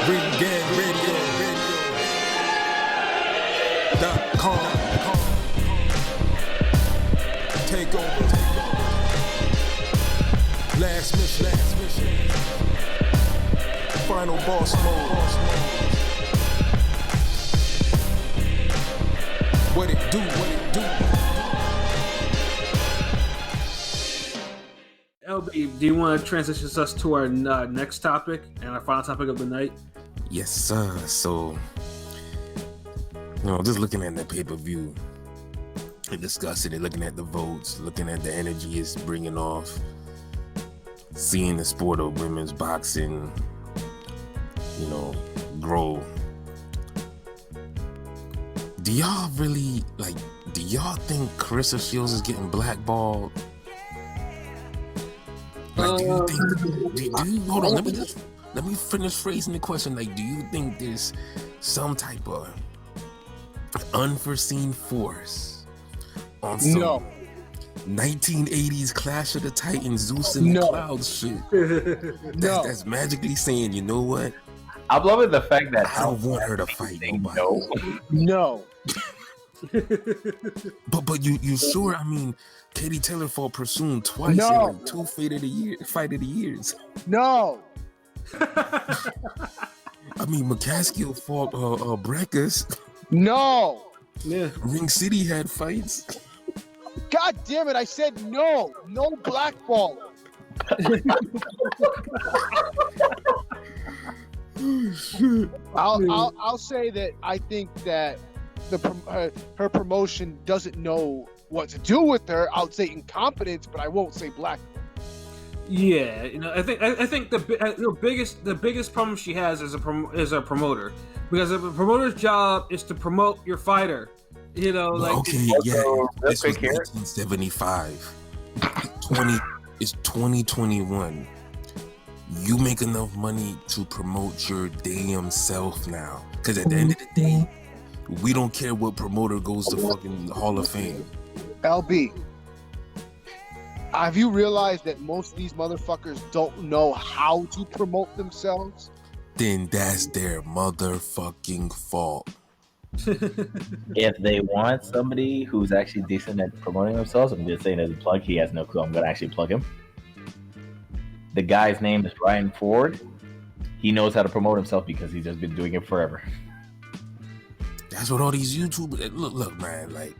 RingGangRadio.com. Take over. Last mission. Final boss mode. What it do? LB, do you want to transition us to our next topic and our final topic of the night? Yes, sir. So, just looking at the pay-per-view and discussing it, looking at the votes, looking at the energy it's bringing off, seeing the sport of women's boxing, grow. Do y'all think Claressa Shields is getting blackballed? Like, do you think? Hold on. Let me finish phrasing the question. Like, do you think there's some type of unforeseen force on some 1980s Clash of the Titans, Zeus and the Clouds shit? That's magically saying, you know what? I'm loving the fact that I don't want her to fight nobody. No. But you sure? I mean, Katie Taylor fought Pursuit twice in like 2 fight of the years. No. I mean, McCaskill fought Breckus. No. Yeah. Ring City had fights. God damn it! I said no. No blackball. I'll say that I think that her promotion doesn't know what to do with her. I'll say incompetence, but I won't say black. Yeah, I think the biggest problem she has is a promoter, because if a promoter's job is to promote your fighter, this was 1975. It's 2021. You make enough money to promote your damn self now, because at the end of the day, we don't care what promoter goes to fucking Hall of Fame. LB, have you realized that most of these motherfuckers don't know how to promote themselves? Then that's their motherfucking fault. If they want somebody who's actually decent at promoting themselves, I'm just saying as a plug, he has no clue. I'm going to actually plug him. The guy's name is Ryan Ford. He knows how to promote himself because he's just been doing it forever. That's what all these YouTubers look, man. Like,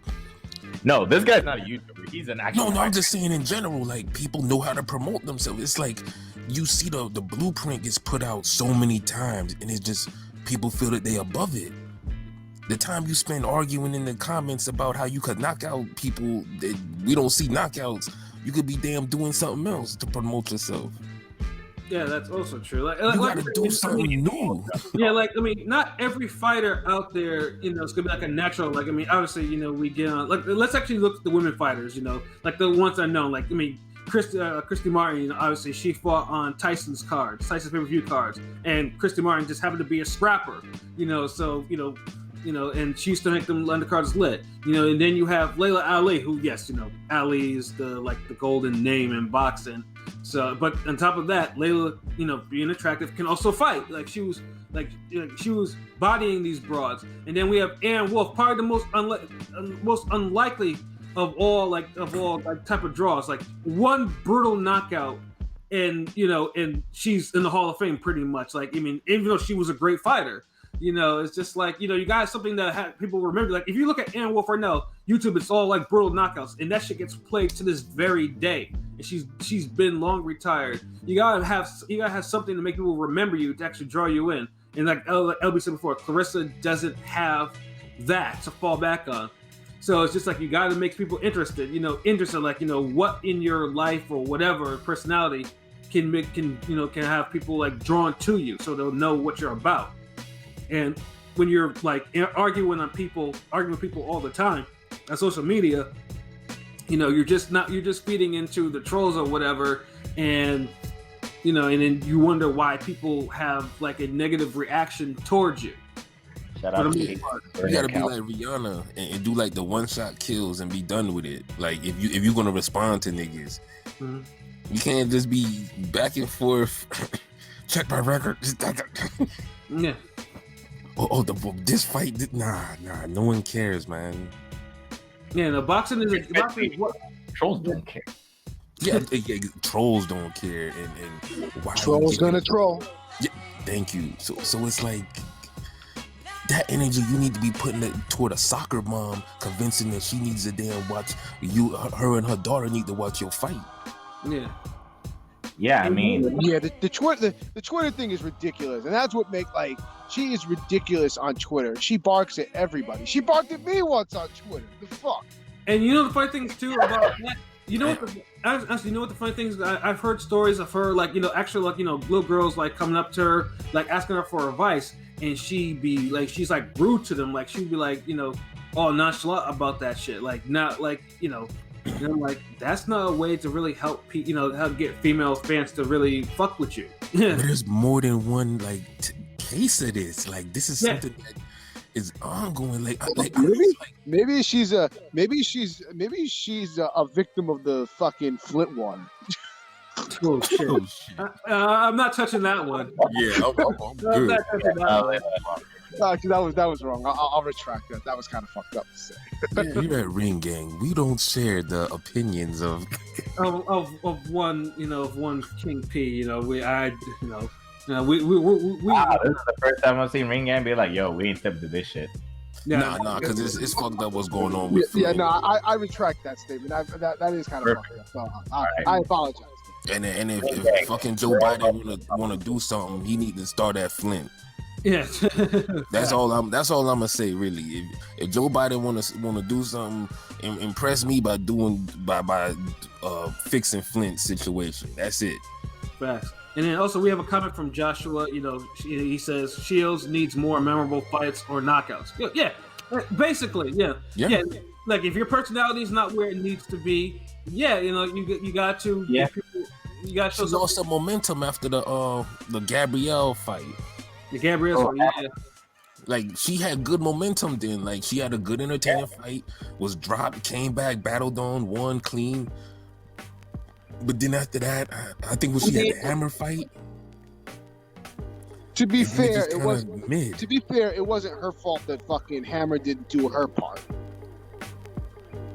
no, this guy's not a YouTuber. He's an actual. No, I'm just saying in general. Like, people know how to promote themselves. It's like you see the blueprint gets put out so many times, and it's just people feel that they above it. The time you spend arguing in the comments about how you could knock out people that we don't see knockouts, you could be damn doing something else to promote yourself. Yeah, that's also true. Like, you gotta do something new. Yeah, not every fighter out there, it's gonna be like a natural. Like, obviously, we get on. Like, let's actually look at the women fighters. Like the ones I know. Like, Christy Martin. Obviously, she fought on Tyson's pay-per-view cards, and Christy Martin just happened to be a scrapper. And she used to make them undercards lit. And then you have Layla Ali, who, yes, Ali is the golden name in boxing. So, but on top of that, Layla, being attractive, can also fight. Like, she was bodying these broads. And then we have Aaron Wolf, probably the most unlikely of all type of draws. Like, one brutal knockout, and she's in the Hall of Fame pretty much. Like, even though she was a great fighter. It's just like, you got something that people remember. Like, if you look at Aaron Wolf right now, YouTube, it's all like brutal knockouts, and that shit gets played to this very day. And she's been long retired. You gotta have something to make people remember you, to actually draw you in. And like LB said before, Claressa doesn't have that to fall back on. So it's just like, you gotta make people interested. Like, what in your life or whatever personality can have people like drawn to you, so they'll know what you're about. And when you're like arguing with people all the time on social media, you're just feeding into the trolls or whatever, and and then you wonder why people have like a negative reaction towards you. Shout out to you gotta be like Rihanna and do like the one-shot kills and be done with it. Like, if you're gonna respond to niggas, you can't just be back and forth Check my record. Yeah. This fight. Nah. No one cares, man. Yeah, no, boxing is what. Trolls don't care. Yeah, trolls don't care, and why Troll's gonna troll. Yeah, thank you. So it's like that energy you need to be putting it toward a soccer mom, convincing that she needs to damn watch you. Her and her daughter need to watch your fight. Yeah. Yeah, I mean, Yeah, the Twitter thing is ridiculous, and that's what she is ridiculous on Twitter. She barks at everybody. She barked at me once on Twitter. The fuck. And you know the funny things too about that. You know what? You know what the funny things? I've heard stories of her, like, you know, actually, like, you know, little girls like coming up to her, like asking her for advice, and she'd be like, she's like rude to them, like she'd be like, you know, all nonchalant about that shit, like not like, you know, like that's not a way to really help help get female fans to really fuck with you. But there's more than one like case of this. Like this is something that is ongoing. Maybe she's a victim of the fucking Flint water. Oh shit! I'm not touching that one. Yeah, I'm I'm good. not touching that one. Actually, that was wrong. I'll retract that. That was kind of fucked up to say. Yeah, you're at Ring Gang. We don't share the opinions of one, you know, of one King P. You know, we. Wow, this is the first time I've seen Ring Gang be like, "Yo, we ain't stepping to this shit." Yeah. Nah, because it's fucked up what's going on with. Yeah, no, I retract that statement. That is kind of fucked up. So I apologize. And if fucking Joe Biden wanna do something, he need to start at Flint. Yeah. That's all I'm gonna say, really. If Joe Biden wanna do something, impress me by fixing Flint's situation. That's it. Facts. And then also we have a comment from Joshua. You know, he says Shields needs more memorable fights or knockouts. Yeah, basically, yeah. Like if your personality is not where it needs to be, yeah, you know, you got to. Yeah. You got to. She lost some momentum after the Gabrielle fight. The Gabrielle, yeah. Like she had good momentum then. Like she had a good entertaining fight, was dropped, came back, battled on, won clean. But then after that, I think when she had the Hammer fight. To be fair, it wasn't. To be fair, it wasn't her fault that fucking Hammer didn't do her part.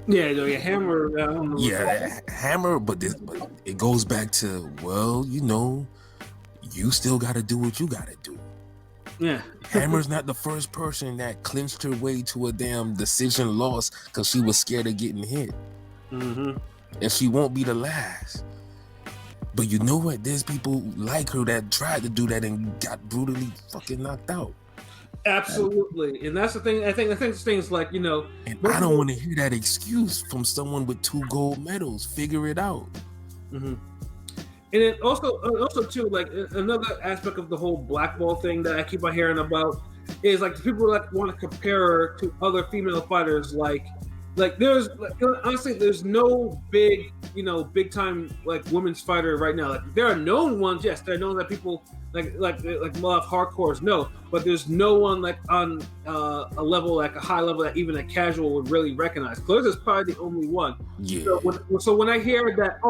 Yeah, Hammer. I don't know. Yeah, Hammer, but it goes back to, well, you know, you still got to do what you got to do. Yeah. Hammer's not the first person that clinched her way to a damn decision loss because she was scared of getting hit. Mm-hmm. And she won't be the last. But you know what? There's people like her that tried to do that and got brutally fucking knocked out. Absolutely. And that's the thing. I think things like, you know. And I don't want to hear that excuse from someone with 2 gold medals. Figure it out. Mm-hmm. And then also too, like another aspect of the whole blackball thing that I keep on hearing about is like the people that want to compare her to other female fighters. Like there's honestly there's no big time like women's fighter right now. Like there are known ones, yes, there are known that people like a lot of hardcores know, but there's no one like on a level, like a high level, that even a casual would really recognize. Claressa's probably the only one. Yeah. So when I hear that,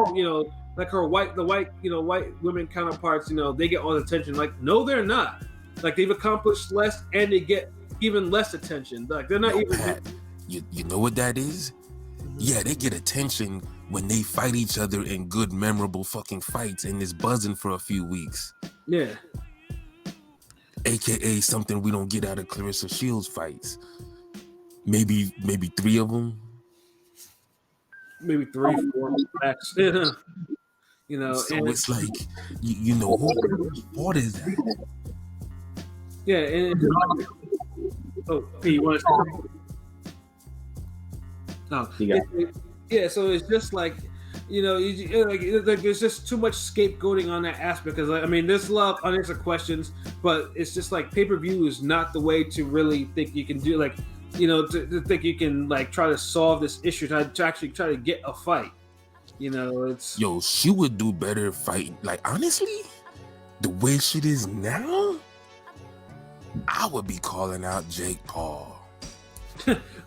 like the white women counterparts, they get all the attention. Like, no, they're not. Like they've accomplished less and they get even less attention. Like they're not even. Pat, you know what that is? Yeah, they get attention when they fight each other in good, memorable fucking fights and it's buzzing for a few weeks. Yeah. AKA something we don't get out of Claressa Shields fights. Maybe 3 of them. Maybe 3, 4 max. So it's like, what is that? Yeah, and you want to? No. Yeah, so it's just like, there's just too much scapegoating on that aspect. Because there's a lot of unanswered questions, but it's just like pay-per-view is not the way to really think you can do, to think you can try to solve this issue, to actually try to get a fight. It's she would do better fighting. Like honestly, the way shit is now, I would be calling out Jake Paul.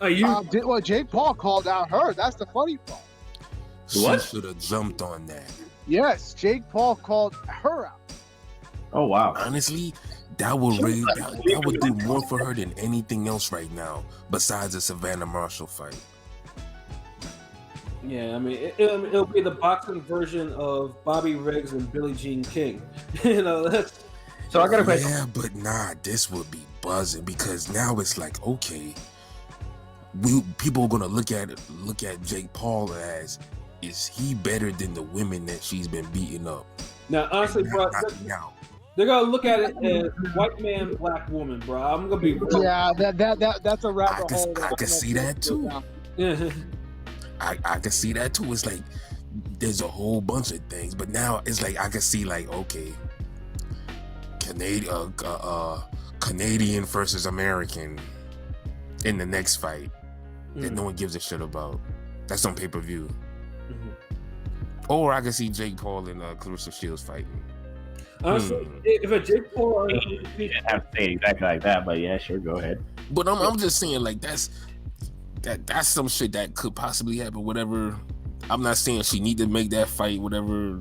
Are you? Well, Jake Paul called out her. That's the funny part. She should have jumped on that. Yes, Jake Paul called her out. Oh wow. Honestly, that would that would do more for her than anything else right now, besides the Savannah Marshall fight. Yeah, I mean, it'll be the boxing version of Bobby Riggs and Billie Jean King. You know, that's So I got a question. Yeah, but nah, this would be buzzing because now it's like, okay, people are gonna look at Jake Paul as, is he better than the women that she's been beating up? now honestly, bro. Now. They're gonna look at it as white man, black woman, bro. I'm gonna be Yeah, that's a rabbit hole. I can see that too. Yeah. I can see that too. It's like there's a whole bunch of things, but now it's like I can see like, okay, Canadian versus American in the next fight that no one gives a shit about. That's on pay-per-view. Or I can see Jake Paul and Claressa Shields fighting. Honestly, if a Jake Paul, You didn't have to say it exactly like that, but yeah, sure, go ahead. But I'm just saying, like, that's some shit that could possibly happen. Whatever. I'm not saying she need to make that fight. Whatever.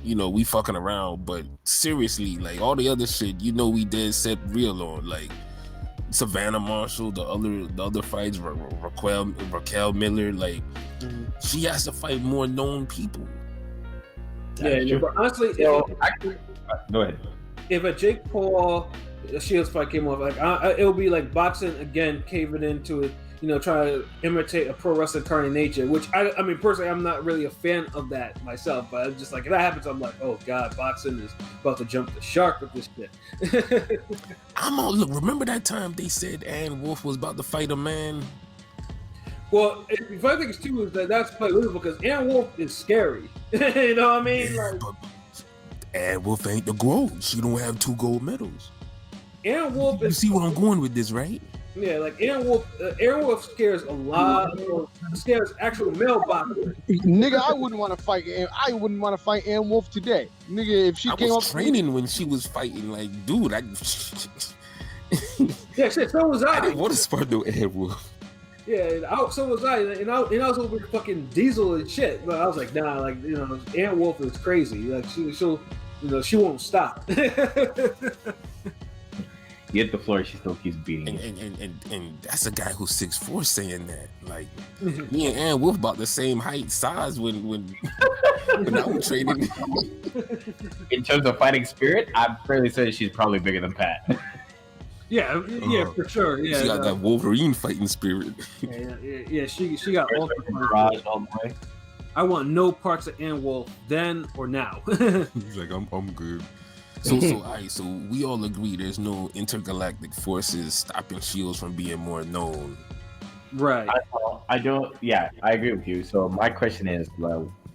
You know, we fucking around. But seriously, like all the other shit, you know, we dead set real on. Like Savannah Marshall, the other fights, Raquel Miller. Like she has to fight more known people. yeah. But honestly, Go ahead. if a Jake Paul Shields fight came off, like it'll be like boxing again, caving into it. You know, trying to imitate a pro wrestling carnage nature, which I mean, personally, I'm not really a fan of that myself. But I'm just like, if that happens, I'm like, oh god, boxing is about to jump the shark with this shit. Look. Remember that time they said Ann Wolf was about to fight a man? Well, the funny thing is too is that's quite believable because Ann Wolf is scary. You know what I mean? Yeah, Like, but Ann Wolf ain't the gold. She don't have 2 gold medals. Ann Wolf You is see where I'm going with this, right? yeah, like Aaron Wolf scares a lot. Scares actual male boxers. Nigga, I wouldn't want to fight. I wouldn't want to fight Ann Wolf today. Nigga, if she I came was up training when she was fighting. Like, dude, Yeah, shit. So was I I. didn't want to spar no Ann Wolf. Yeah, so was I. And I was over fucking Diesel and shit. But I was like, nah, like you know, Aaron Wolf is crazy. Like she'll, you know, she won't stop. You hit the floor, she still keeps beating you. And that's a guy who's 6'4" saying that. Like, me and Ann Wolf about the same height, size when I was training. In terms of fighting spirit, I'm fairly certain she's probably bigger than Pat. yeah, for sure. Yeah, She got that Wolverine fighting spirit. yeah. She got all the Garage all the way. I want no parts of Ann Wolf then or now. He's like, I'm good. So we all agree there's no intergalactic forces stopping Shields from being more known. Right. I don't. Yeah, I agree with you. So my question is,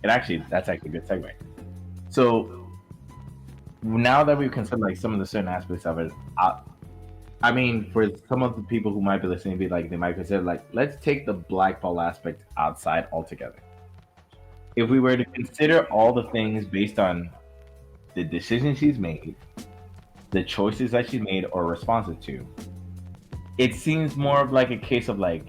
that's actually a good segue. So now that we've considered like some of the certain aspects of it, I mean, for some of the people who might be listening, they might consider like, let's take the blackball aspect outside altogether. If we were to consider all the things based on the decisions she's made, the choices that she made or responsive to, it seems more of like a case of like,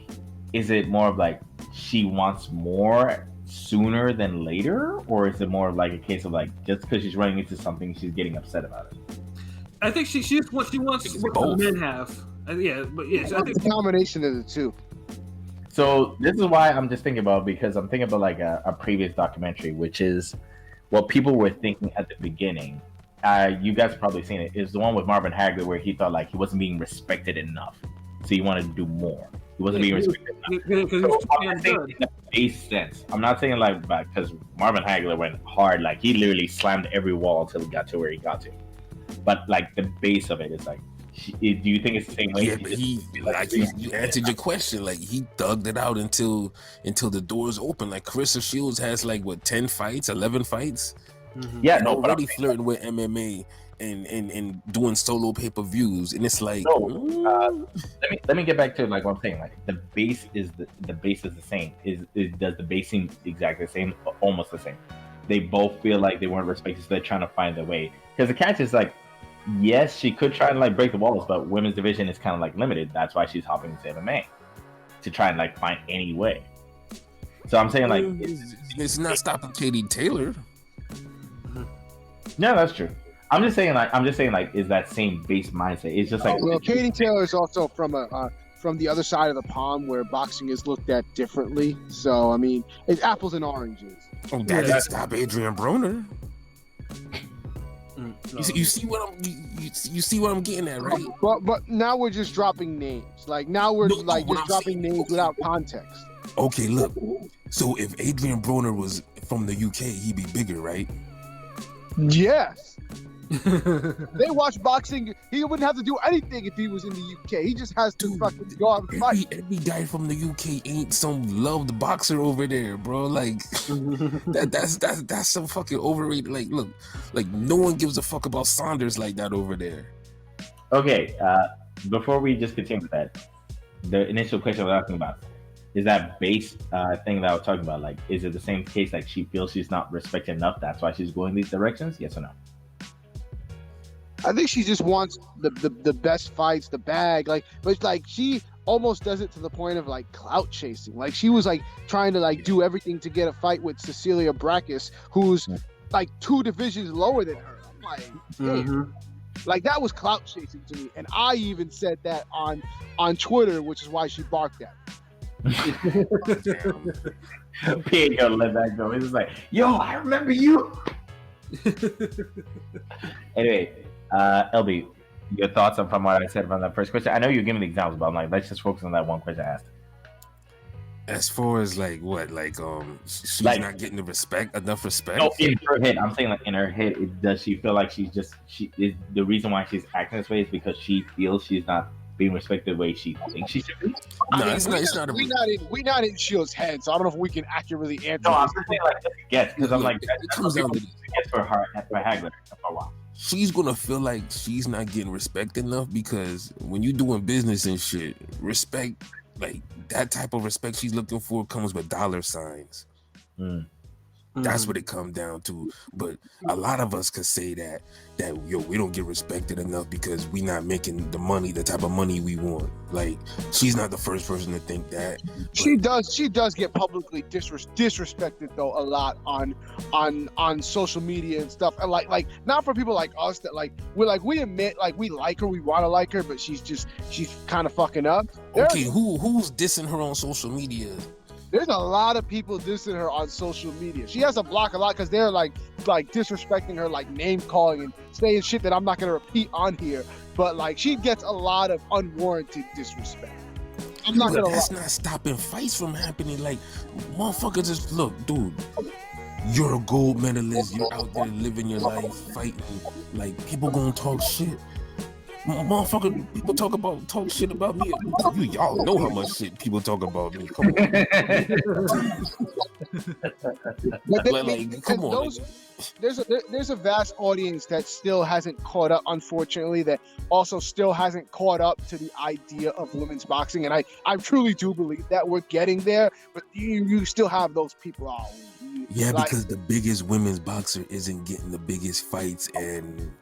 is it more of like she wants more sooner than later, or is it more of like a case of like just because she's running into something she's getting upset about it? I think she wants what the men have. I think it's a combination of the two. So this is why I'm just thinking about, because I'm thinking about like a previous documentary, which is what people were thinking at the beginning. You guys have probably seen it. It's the one with Marvin Hagler where he thought like he wasn't being respected enough, so he wanted to do more. He wasn't being respected enough. So I'm not saying in the base sense. I'm not saying like because Marvin Hagler went hard, like he literally slammed every wall until he got to where he got to. But like the base of it is like, do you think it's the same way? Yeah, but you answered your question. Like he thugged it out until the doors open. Like Claressa Shields has like what 10 fights, 11 fights. Mm-hmm. Yeah, and no, already flirting with MMA and doing solo pay-per-views, and it's like let me get back to like what I'm saying. Like the base is the base is the same. Does the base seem exactly the same? Almost the same. They both feel like they weren't respected, so they're trying to find their way. Because the catch is like, yes, she could try and like break the walls, but women's division is kind of like limited. That's why she's hopping into MMA to try and like find any way. So I'm saying like it's not stopping Katie Taylor. Yeah, that's true. I'm just saying like is that same base mindset. It's just like Well, Katie Taylor is also from the other side of the pond where boxing is looked at differently. So I mean, it's apples and oranges. Oh, that didn't stop Adrian Broner. You see what I'm getting at, right? But now we're just dropping names. Like now we're just dropping names without context. Okay, look. So if Adrian Broner was from the UK, he'd be bigger, right? Yes. They watch boxing. He wouldn't have to do anything if he was in the UK. He just has to fucking go out and fight. Every guy from the UK ain't some loved boxer over there, bro. Like that's some fucking overrated. Like, look, like no one gives a fuck about Saunders like that over there. Okay, before we just continue with that, the initial question I was asking about is that base thing that I was talking about. Like, is it the same case? Like, she feels she's not respected enough. That's why she's going these directions. Yes or no? I think she just wants the best fights, the bag. Like, but like she almost does it to the point of like clout chasing. Like she was like trying to like do everything to get a fight with Cecilia Brækhus, who's like 2 divisions lower than her. I'm like, damn. Like that was clout chasing to me, and I even said that on Twitter, which is why she barked at me. P ain't gonna let that go. It's just like, yo, I remember you. Anyway, LB, your thoughts on from what I said from that first question? I know you're giving the examples, but I'm like, let's just focus on that one question I asked. As far as like what, like she's like, not getting enough respect. No, in her head, I'm saying like in her head, does she feel like she is the reason why she's acting this way is because she feels she's not being respected the way she thinks she should be? No, it's not. We're not in Shields' head, so I don't know if we can accurately answer. No, I'm just saying like guess because I'm like it comes down to this. Guess for her for Hagler for a while. She's gonna feel like she's not getting respect enough because when you're doing business and shit, respect, like that type of respect she's looking for comes with dollar signs. That's what it comes down to. But a lot of us could say that we don't get respected enough because we not making the type of money we want. Like she's not the first person to think that. She does get publicly disrespected though a lot on social media and stuff. And like not for people like us that like we admit like we like her, we want to like her, but she's kind of fucking up. Okay, who's dissing her on social media? There's a lot of people dissing her on social media. She has to block a lot because they're like disrespecting her, like name calling and saying shit that I'm not gonna repeat on here. But like she gets a lot of unwarranted disrespect. I'm not gonna. That's not stopping fights from happening. Like motherfuckers, just look, dude. You're a gold medalist. You're out there living your life, fighting. Like people gonna talk shit. Motherfucker, people talk shit about me. Y'all know how much shit people talk about me. Come on. Come on. There's a vast audience that still hasn't caught up, unfortunately, that also still hasn't caught up to the idea of women's boxing. And I truly do believe that we're getting there, but you still have those people out. Yeah, because the biggest women's boxer isn't getting the biggest fights, and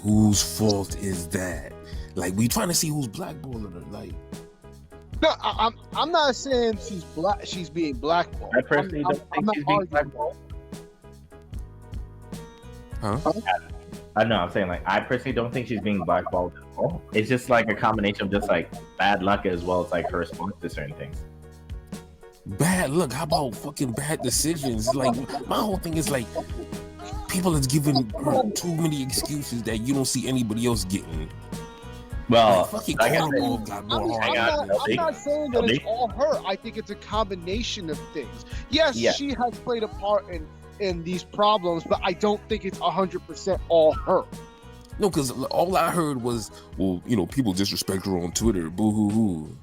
whose fault is that? Like, we trying to see who's blackballing her. Like, no, I'm not saying she's being blackballed. I personally don't think she's being blackballed. Huh? I know. I'm saying like I personally don't think she's being blackballed at all. It's just like a combination of just like bad luck as well as like her response to certain things. Bad luck? How about fucking bad decisions? Like, my whole thing is like, people is giving her too many excuses that you don't see anybody else getting. Well, like, fucking Cornball got more hard. I'm not saying that it's all her. I think it's a combination of things. Yes, she has played a part in these problems, but I don't think it's 100% all her. No, because all I heard was, well, you know, people disrespect her on Twitter. Boo hoo hoo.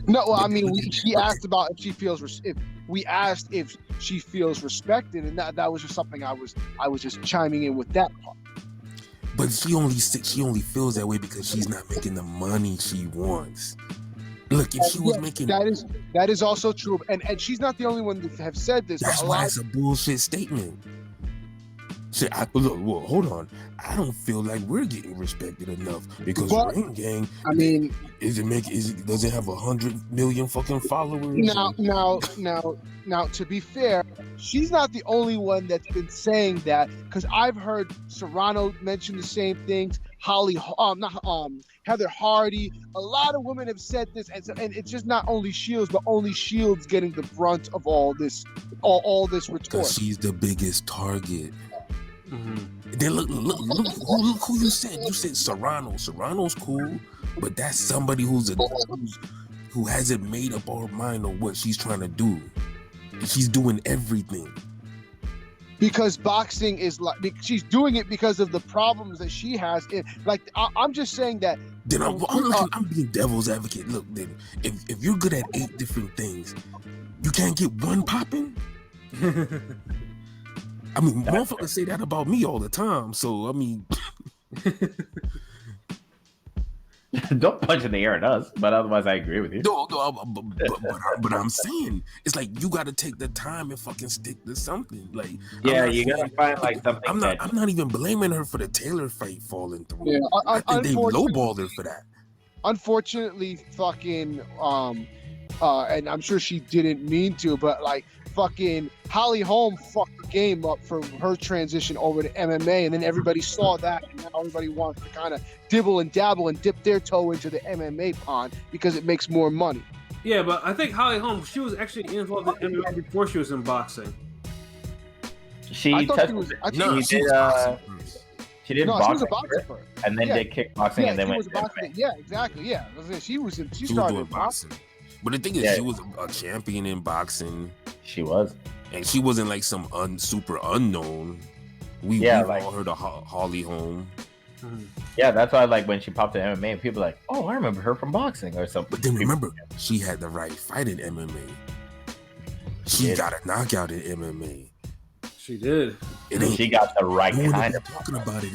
No, well, I mean, she asked about if she feels we asked if she feels respected, and that was just something I was just chiming in with that part. But she only feels that way because she's not making the money she wants. Look, if she was making that is also true, and she's not the only one that have said this. That's why it's a bullshit statement. Shit, look, well, hold on. I don't feel like we're getting respected enough because Ring Gang. I mean, does it have 100 million fucking followers? Now, to be fair, she's not the only one that's been saying that, because I've heard Serrano mention the same things. Heather Hardy. A lot of women have said this, and it's just not only Shields, but only Shields getting the brunt of all this retort. Because she's the biggest target. Then look who you said. You said Serrano. Serrano's cool, but that's somebody who hasn't made up her mind on what she's trying to do. She's doing everything. Because boxing is like, she's doing it because of the problems that she has. I'm just saying that. Then I'm being devil's advocate. Look, then if you're good at 8 different things, you can't get one popping. I mean, motherfuckers say that about me all the time. So I mean, don't punch in the air at us. But otherwise, I agree with you. No, but I'm saying it's like you got to take the time and fucking stick to something. Like, yeah, you gotta find like something. I'm not even blaming her for the Taylor fight falling through. Yeah, I think they lowballed her for that. Unfortunately, fucking and I'm sure she didn't mean to, but like fucking Holly Holm fucked the game up for her transition over to MMA, and then everybody saw that, and now everybody wants to kind of dibble and dabble and dip their toe into the MMA pond because it makes more money. Yeah, but I think Holly Holm, she was actually involved in MMA before she was in boxing. She did boxing, and then did kickboxing, and then went to MMA. Yeah, exactly. Yeah, she started doing boxing. But the thing is, she was a champion in boxing. She was, and she wasn't like some super unknown. We all heard of Holly Holm. Yeah, that's why like when she popped in MMA, and people are like, oh, I remember her from boxing or something. But then remember, she had the right fight in MMA. She got a knockout in MMA. She did. She got the right kind of talking about it.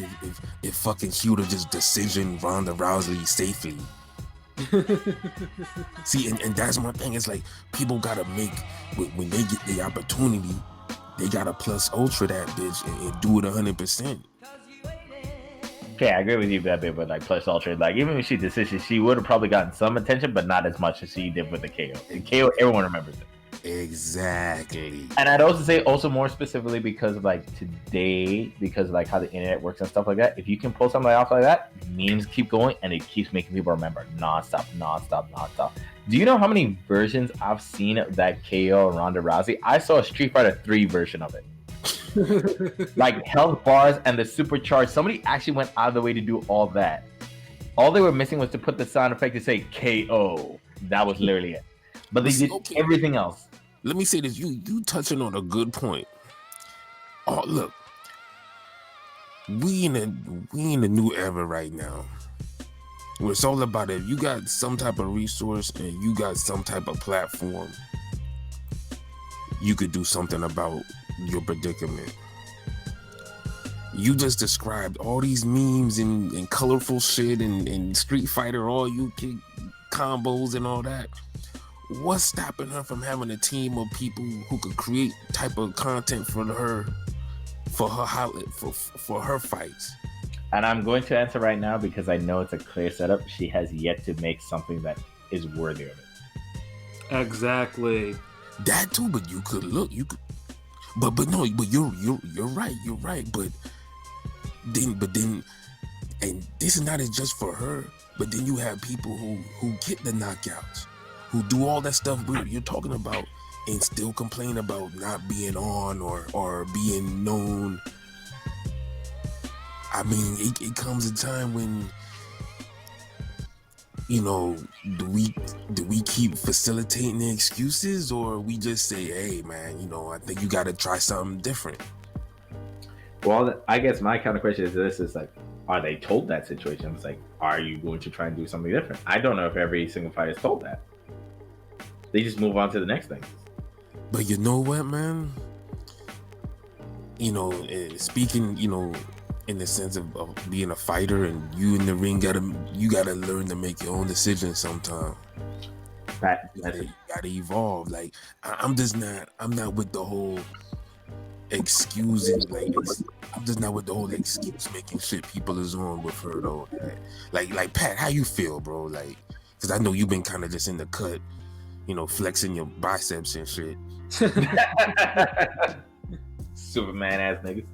If fucking she would have just decision Ronda Rousey safely. See, and that's my thing. It's like people gotta make when they get the opportunity, they gotta plus ultra that bitch and do it 100%. Okay, I agree with you that bit, but like plus ultra, like even if she decision, she would have probably gotten some attention, but not as much as she did with the KO. And KO, everyone remembers it. Exactly. And I'd also say more specifically because of like today, because of like how the internet works and stuff like that, if you can pull something off like that, memes keep going and it keeps making people remember nonstop. Do you know how many versions I've seen of that KO Ronda Rousey? I saw a Street Fighter 3 version of it. Like health bars and the supercharged. Somebody actually went out of the way to do all that. All they were missing was to put the sound effect to say KO. That was literally it. But they did everything else. Let me say this: you touching on a good point. Oh, look, we in a new era right now, where it's all about if you got some type of resource and you got some type of platform, you could do something about your predicament. You just described all these memes and colorful shit and Street Fighter, all you kick combos and all that. What's stopping her from having a team of people who could create type of content for her fights? And I'm going to answer right now because I know it's a clear setup. She has yet to make something that is worthy of it. Exactly. That too, but you could look. You could, but you're right. You're right. But then, and this is not just for her. But then you have people who get the knockouts, who do all that stuff you're talking about, and still complain about not being on or being known. I mean, it comes a time when, you know, do we keep facilitating the excuses, or we just say, hey man, you know, I think you got to try something different? Well, I guess my kind of question is this: is like, are they told that situation? It's like, are you going to try and do something different? I don't know if every single fighter is told that. They just move on to the next thing. But you know what, man? You know, speaking, you know, in the sense of being a fighter, and you in the ring you gotta learn to make your own decisions sometimes. You gotta evolve. Like I'm not with the whole excusing. I'm just not with the whole excuse making shit people is on with her though. Like Pat, how you feel, bro? Like, because I know you've been kind of just in the cut flexing your biceps and shit. Superman ass nigga.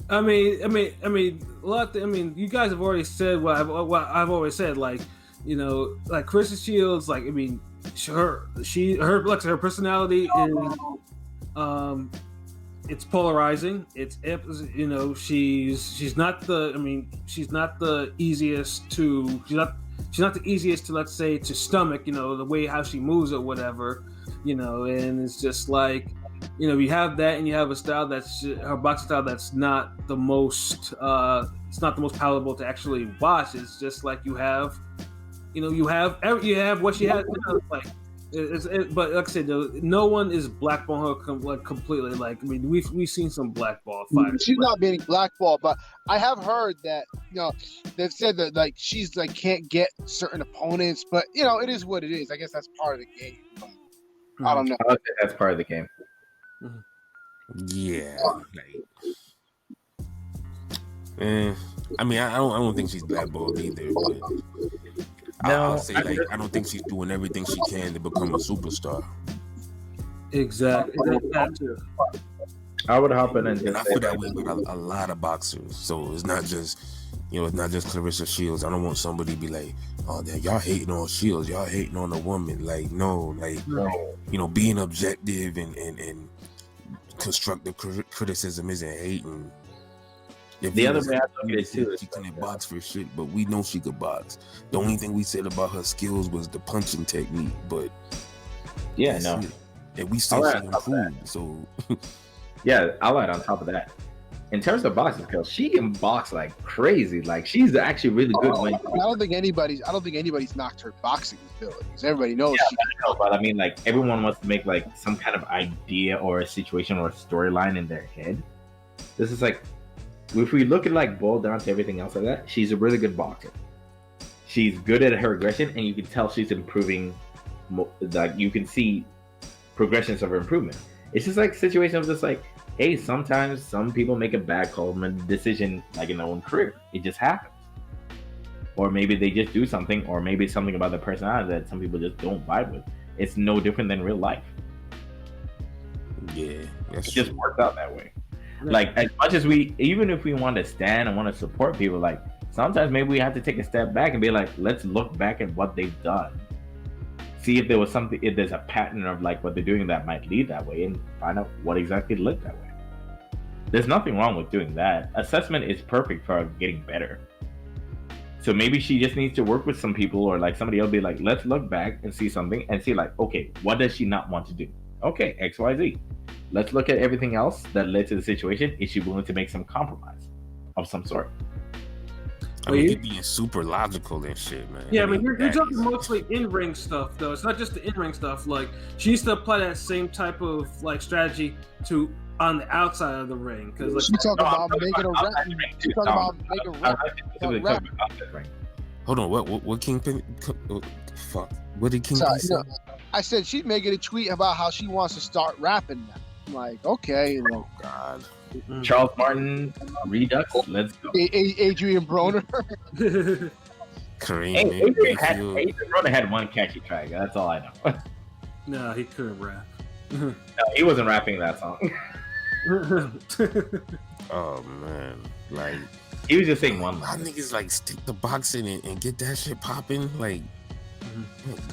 I mean, a lot. You guys have already said what I've always said. Like, like Claressa Shields. Like, I mean, her personality is, it's polarizing. It's she's not the easiest to. She's not the easiest to, let's say, to stomach. The way how she moves or whatever. And it's just like. You have that, and you have a style that's her boxing style that's not the most. It's not the most palatable to actually watch. It's just like you have what she has. But like I said, no one is blackballing her completely. Like, I mean, we've seen some blackball fighters. She's not being blackballed, but I have heard that they've said that like she's like can't get certain opponents, but it is what it is. I guess that's part of the game. But I don't know. I would say that's part of the game. Yeah. I mean, I don't think she's blackballed either. But I'll say I don't think she's doing everything she can to become a superstar. Exactly. I would hop in and I feel that way with a lot of boxers. So it's not just Claressa Shields. I don't want somebody to be like, oh, damn, y'all hating on Shields, y'all hating on a woman. Like, no, being objective and constructive criticism isn't hating. The other way I look at it too is she couldn't box for shit, but we know she could box. The only thing we said about her skills was the punching technique, but and we still see improved. So yeah, I'll add on top of that. In terms of boxing skills, she can box like crazy. Like, she's actually really good. I don't think anybody's knocked her boxing abilities. Everybody knows. Yeah, but I mean, like, everyone wants to make like some kind of idea or a situation or a storyline in their head. This is like, if we look at like boil down to everything else like that, she's a really good boxer. She's good at her aggression, and you can tell she's improving. Like, you can see progressions of her improvement. It's just like situation of just like, hey, sometimes some people make a bad call decision, like in their own career. It just happens. Or maybe they just do something, or maybe it's something about their personality that some people just don't vibe with. It's no different than real life. Yeah, it just worked out that way. Like, as much as even if we want to stand and want to support people, like, sometimes maybe we have to take a step back and be like, let's look back at what they've done. See if there was something, if there's a pattern of like what they're doing that might lead that way, and find out what exactly led that way. There's nothing wrong with doing that. Assessment is perfect for getting better. So maybe she just needs to work with some people, or like somebody else be like, let's look back and see something and see like, okay, what does she not want to do? Okay, XYZ. Let's look at everything else that led to the situation. Is she willing to make some compromise of some sort? I mean, you're being super logical and shit, man. Yeah, I mean, you're talking mostly in-ring stuff, though. It's not just the in-ring stuff. Like, she used to apply that same type of like strategy to on the outside of the ring. Because like, she's talking about making a rap. She's talking about making a rap. Hold on, what Kingpin? Fuck, what did Kingpin say? I said she's making a tweet about how she wants to start rapping now. I'm like, okay, oh God. Charles Martin Redux, let's go. Adrian Broner. Kareem, Adrian Broner had one catchy track. That's all I know. No, he couldn't rap. No, he wasn't rapping that song. Oh man, like he was just saying one line. Niggas like stick to boxing and get that shit popping. Like,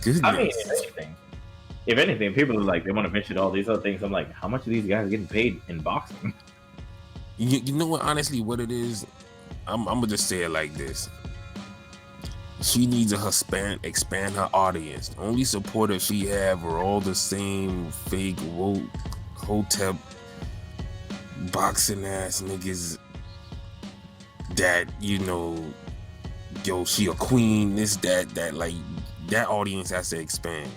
goodness. I mean, if anything, people are like, they want to mention all these other things. I'm like, how much are these guys getting paid in boxing? You know what? Honestly, what it is, I'm gonna just say it like this. She needs to expand her audience. The only supporters she have are all the same fake hotep boxing ass niggas that, she a queen, this, that, like, that audience has to expand.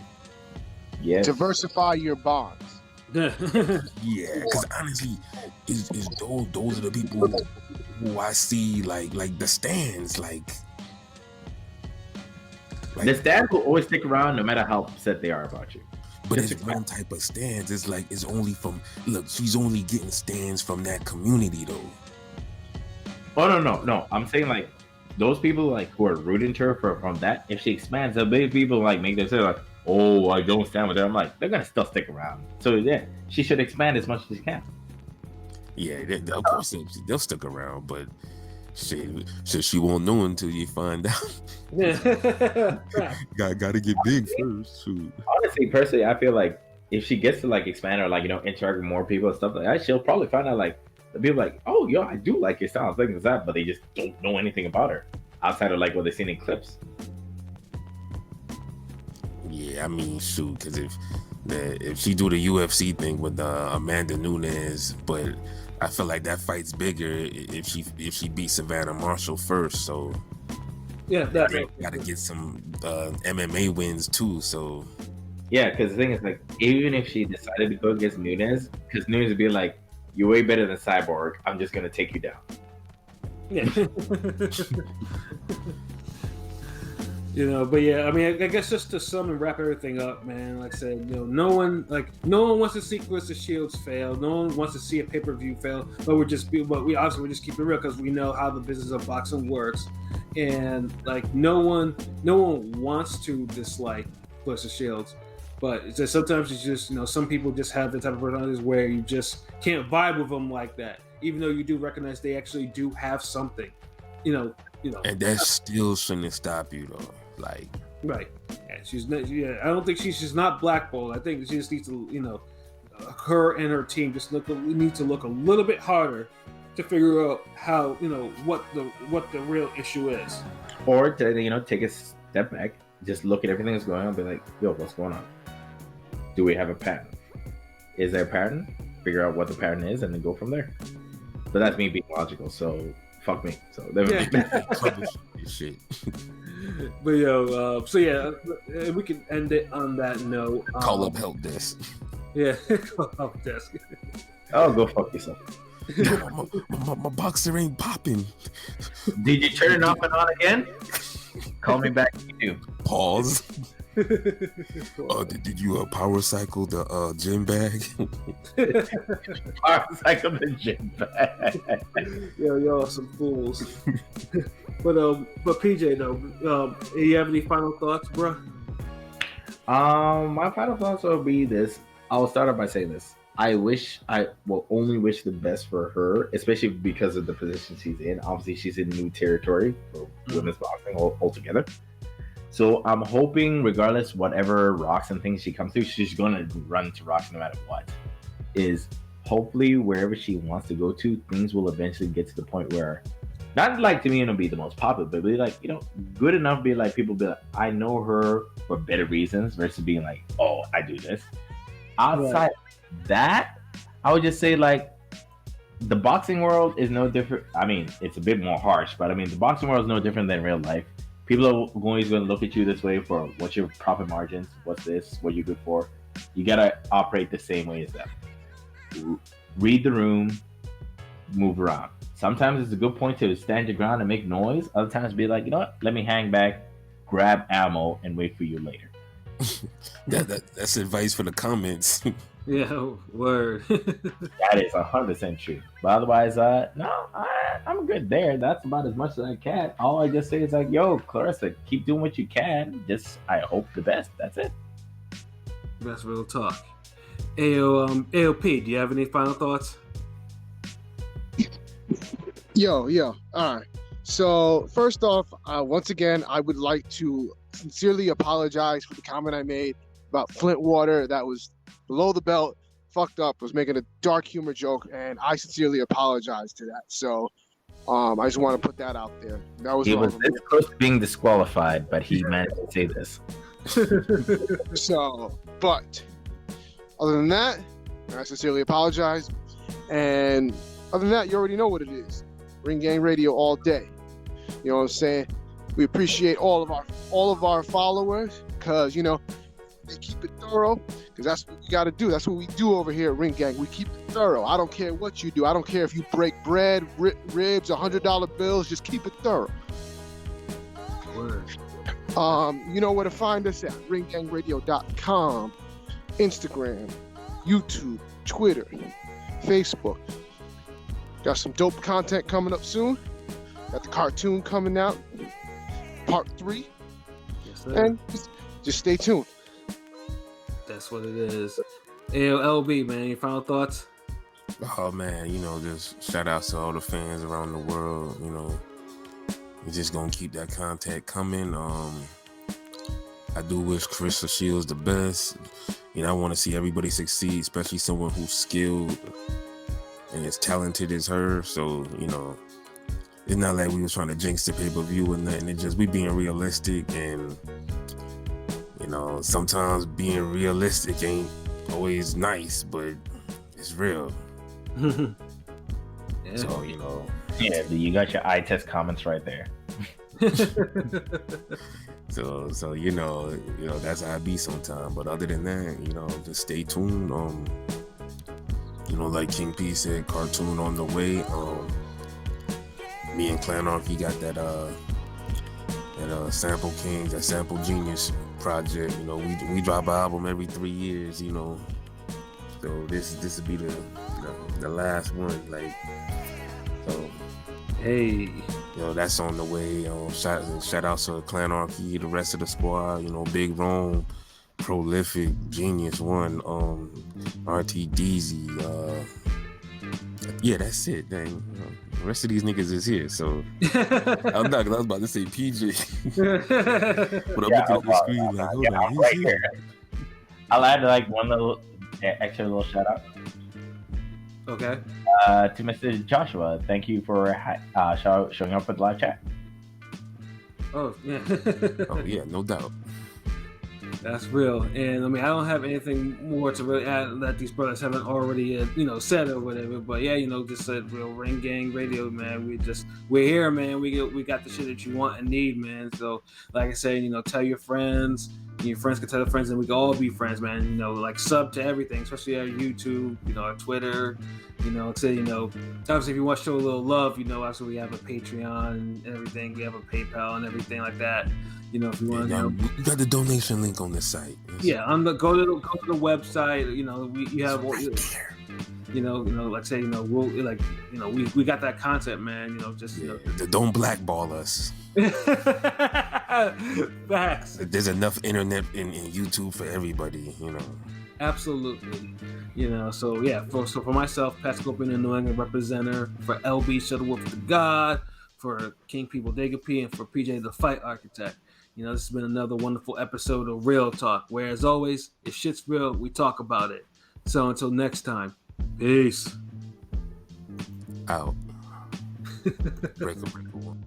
Yeah. Diversify your bonds. Yeah, because honestly, is those are the people who I see like the stands, like the stands will always stick around no matter how upset they are about you. But it's one type of stands. It's like it's only from she's only getting stands from that community though. Oh no. I'm saying like those people like who are rooting to her from that. If she expands, there'll be people like make them say like, oh, I don't stand with her. I'm like, they're gonna still stick around. So yeah, she should expand as much as she can. Yeah, of course they'll stick around, but she won't know until you find out. Yeah. Gotta get big first. Shoot. Honestly, personally, I feel like if she gets to like expand or like interact with more people and stuff like that, she'll probably find out like the people like, oh, yo, I do like your style, things like that, but they just don't know anything about her outside of like what they've seen in clips. Yeah, I mean, shoot, because if she do the UFC thing with Amanda Nunes, but I feel like that fight's bigger if she beats Savannah Marshall first. So Yeah, that makes gotta get some MMA wins too. So Yeah, because the thing is like, even if she decided to go against Nunes, because Nunes would be like, you're way better than Cyborg, I'm just gonna take you down. Yeah. But yeah, I mean, I guess just to sum and wrap everything up, man. Like I said, no one wants to see Claressa Shields fail. No one wants to see a pay-per-view fail. But we just keep it real because we know how the business of boxing works, and like no one wants to dislike Claressa Shields, but it's just sometimes it's just some people just have the type of personalities where you just can't vibe with them like that, even though you do recognize they actually do have something, and that still shouldn't stop you though. Like, right? Yeah, she's not. Yeah, I don't think she's not blackballed. I think she just needs to, her and her team just need to look a little bit harder to figure out how, what the real issue is. Or to take a step back, just look at everything that's going on, and be like, yo, what's going on? Do we have a pattern? Is there a pattern? Figure out what the pattern is, and then go from there. But that's me being logical. So fuck me. So shit. But we can end it on that note. Call up help desk. Yeah, call up desk. Oh, go fuck yourself. my boxer ain't popping. Did you turn it off and on again? Call me back if you do. Pause. Did you power cycle the gym bag? Power cycle the gym bag. Yo, y'all are some fools. But PJ though, you have any final thoughts, bro? My final thoughts will be this. I'll start off by saying this. I will only wish the best for her, especially because of the position she's in. Obviously, she's in new territory for women's boxing altogether. So I'm hoping, regardless, whatever rocks and things she comes through, she's going to run to rocks no matter what. Is hopefully wherever she wants to go to, things will eventually get to the point where, not like to me, it'll be the most popular, but be like, good enough to be like, people be like, I know her for better reasons versus being like, oh, I do this. Outside that, I would just say like, the boxing world is no different. I mean, it's a bit more harsh, but I mean, the boxing world is no different than real life. People are always going to look at you this way for what's your profit margins, what's this, what you're good for. You got to operate the same way as them. Read the room, move around. Sometimes it's a good point to stand your ground and make noise. Other times be like, let me hang back, grab ammo, and wait for you later. That's advice for the comments. Yeah, word. That is 100% true. But otherwise, I'm good there. That's about as much as I can. All I just say is like, yo, Claressa, keep doing what you can. Just, I hope the best. That's it. That's real talk. AOP, do you have any final thoughts? Yo. All right. So first off, once again, I would like to sincerely apologize for the comment I made about Flint water. That was below the belt, fucked up, was making a dark humor joke, and I sincerely apologize to that. So I just want to put that out there. That was he was this close to being disqualified, but he managed to say this. So, but other than that, I sincerely apologize. And other than that, you already know what it is. Ring Gang Radio all day. You know what I'm saying? We appreciate all of our followers because they keep it thorough, because that's what we got to do. That's what we do over here at Ring Gang. We keep it thorough. I don't care what you do. I don't care if you break bread, ribs, $100 bills. Just keep it thorough. Word. You know where to find us at ringgangradio.com, Instagram, YouTube, Twitter, Facebook. Got some dope content coming up soon. Got the cartoon coming out, part 3. Yes, sir. And just stay tuned. That's what it is. LB, man, your final thoughts? Oh man, just shout out to all the fans around the world. We're just gonna keep that contact coming. I do wish Claressa Shields the best. I want to see everybody succeed, especially someone who's skilled and as talented as her. So, it's not like we was trying to jinx the pay-per-view or nothing. It's just we being realistic, and sometimes being realistic ain't always nice, but it's real. Yeah. So, Yeah, you got your eye test comments right there. So that's how I be sometimes. But other than that, just stay tuned. Like King P said, cartoon on the way. Me and Clanarchy got that Sample Kings, that Sample Genius project. We drop an album every 3 years. So this will be the last one. So. Hey. That's on the way. Shout out to Clanarchy, the rest of the squad. Big Rome, Prolific, Genius One, RT Deezy. Yeah, that's it. Dang, the rest of these niggas is here. So I'm not. I was about to say PJ, but I'm looking at the screen like, hold on, he's right here. I'll add one little extra little shout out. Okay. To Mr. Joshua, thank you for showing up with live chat. Oh yeah. Oh yeah, no doubt. That's real. And I don't have anything more to really add that these brothers haven't already said or whatever. But yeah, just said real Ring Gang Radio, man. We're here, man. We got the shit that you want and need, man. So like I said, tell your friends. Your friends can tell their friends, and we can all be friends, man. Sub to everything, especially our YouTube, our Twitter. Obviously, if you want to show a little love, obviously we have a Patreon and everything. We have a PayPal and everything like that. If you want to, we got the donation link on the site. Yeah, go to the website. You have right there. like say, we got that content, man. Don't blackball us. Facts. There's enough internet and YouTube for everybody, Absolutely. So yeah, for myself, Pat Scorpion, the New England representative, for LB Shuttleworth the God, for King P Bodega P, and for PJ the Fight Architect. This has been another wonderful episode of Real Talk, where as always, if shit's real, we talk about it. So until next time, peace. Out. Breaker one.